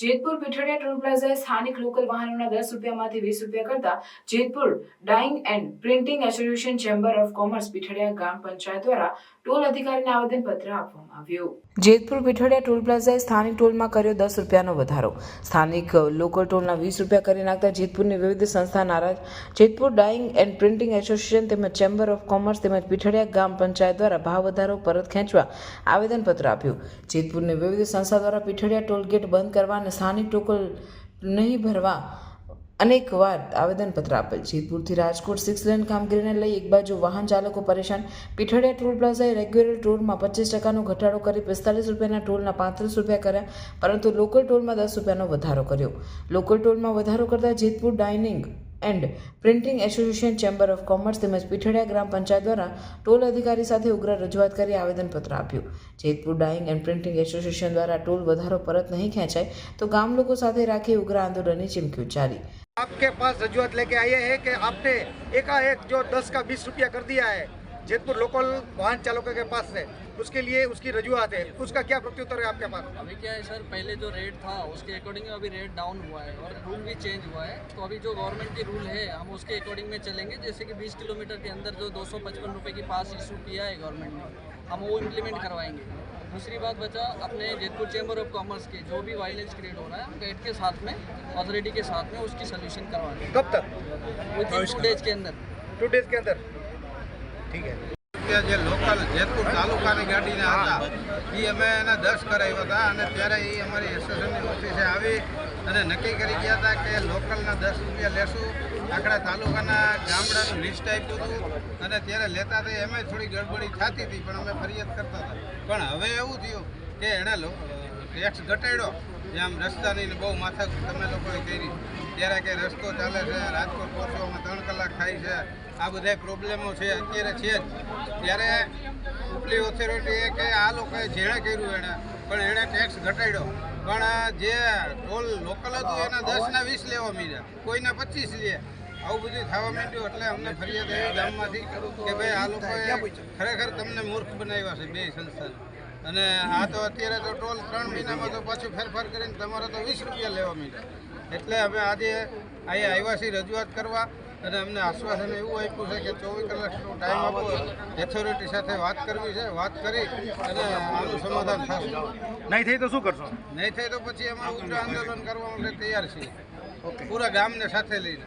Jetpur Pithadiya toll પ્લાઝાએ સ્થાનિક local વાહનોના 10 રૂપિયામાંથી 20 રૂપિયા કરતા Jetpur dyeing and printing association chamber of commerce Pithadiya ગ્રામ પંચાયત દ્વારા ટોલ અધિકારીને આવેદનપત્ર આપવામાં આવ્યું। જેતપુર પીઠડિયા ટોલ પ્લાઝાએ સ્થાનિક ટોલમાં કર્યો 10 રૂપિયાનો વધારો। સ્થાનિક લોકલ ટોલના 20 રૂપિયા કરી નાખતા જેતપુરની વિવિધ સંસ્થા નારાજ। Jetpur dyeing and printing association તેમજ ચેમ્બર ઓફ કોમર્સ તેમજ પીઠડિયા ગ્રામ પંચાયત દ્વારા ભાવ વધારો પરત ખેંચવા આવેદનપત્ર આપ્યું। જેતપુરની વિવિધ સંસ્થા દ્વારા પીઠડિયા ટોલ ગેટ બંધ કરવા અને સ્થાનિક ટોલ નહીં ભરવા અનેક વાર આવેદનપત્ર આપેલ। જેતપુરથી રાજકોટ 6 લેન કામગીરીને લઈ એક બાજુ વાહન ચાલકો પરેશાન। પીઠડિયા ટોલ પ્લાઝાએ રેગ્યુલર ટોલમાં 25% ઘટાડો કરી 45 રૂપિયાના ટોલના 35 રૂપિયા કર્યા, પરંતુ લોકલ ટોલમાં 10 રૂપિયાનો વધારો કર્યો। લોકલ ટોલમાં વધારો કરતા Jetpur dining and printing association chamber of commerce તેમજ પીઠડિયા ગ્રામ પંચાયત દ્વારા ટોલ અધિકારી સાથે ઉગ્ર રજૂઆત કરી આવેદનપત્ર આપ્યું। Jetpur dyeing and printing association દ્વારા ટોલ વધારો પરત नहीं ખેંચાય તો ગામ લોકો સાથે રાખી उग्र आंदोलन की चिमकी उच्चारी। आपके पास रजूआत लेके आए हैं कि आपने एकाएक जो 10 का 20 रुपया कर दिया है जेतपुर लोकल वाहन चालकों के पास से, उसके लिए उसकी रजूआत है, उसका क्या प्रत्युत्तर है आपके पास? अभी क्या है सर, पहले जो रेट था उसके अकॉर्डिंग अभी रेट डाउन हुआ है और रूल भी चेंज हुआ है। तो अभी जो गवर्नमेंट की रूल है हम उसके अकॉर्डिंग में चलेंगे। जैसे कि 20 किलोमीटर के अंदर जो 255 रुपये की पास इशू किया है गवर्नमेंट ने, हम वो इम्प्लीमेंट करवाएंगे। दूसरी बात बचा अपने जेतपुर चैम्बर ऑफ कॉमर्स के जो भी वायलेंस क्रिएट हो रहा है हम गेट के साथ में अथॉरिटी के साथ में उसकी सोल्यूशन करवाएंगे। कब तक? विद इन 2 डेज के अंदर। 2 डेज के अंदर, ठीक है। જે લોકલ જેતપુર તાલુકાની ગાડીના હતા એ અમે એને 10 કરાવ્યા હતા અને ત્યારે એ અમારી એસોસિએશનની ઓફિસે આવી અને નક્કી કરી ગયા હતા કે લોકલના 10 રૂપિયા લેશું। આખડા તાલુકાના ગામડાનું લિસ્ટ આપ્યું હતું અને ત્યારે લેતા હતા એમાં થોડી ગડબડી થતી હતી પણ અમે ફરિયાદ કરતા હતા। પણ હવે એવું થયું કે એણે ટેક્સ ઘટાડ્યો, જે આમ રસ્તાની બહુ માથા તમે લોકોએ કરી, ત્યારે કે રસ્તો ચાલે છે, રાજકોટ પહોંચવામાં 3 કલાક થાય છે, આ બધા પ્રોબ્લેમો છે અત્યારે છે જ। ત્યારે ઉપલી ઓથોરિટીએ કે આ લોકોએ જેણે કર્યું એણે પણ એણે ટેક્સ ઘટાડ્યો, પણ જે ટોલ લોકલ હતું એના 10 ના 20 લેવા માંડ્યા, કોઈના 25 લે। આવું બધું થવા માંડ્યું એટલે અમને ફરિયાદ આવી ગામમાંથી કે ભાઈ આ લોકોએ ખરેખર તમને મૂર્ખ બનાવ્યા છે બે સંસ્થાને, અને આ તો અત્યારે તો ટોલ 3 મહિનામાં તો પાછું ફેરફાર કરીને તમારે તો 20 રૂપિયા લેવા માંડ્યા। એટલે અમે આજે અહીંયા આવ્યા છીએ રજૂઆત કરવા અને અમને આશ્વાસન એવું આપ્યું છે કે 24 કલાકનો ટાઈમ આપો, ઓથોરિટી સાથે વાત કરવી છે, વાત કરી અને આનું સમાધાન થશે। नहीं थे तो શું કરશો? નહીં થાય તો પછી અમે ઉગ્ર આંદોલન કરવા માટે તૈયાર છીએ, પૂરા ગામને સાથે લઈને।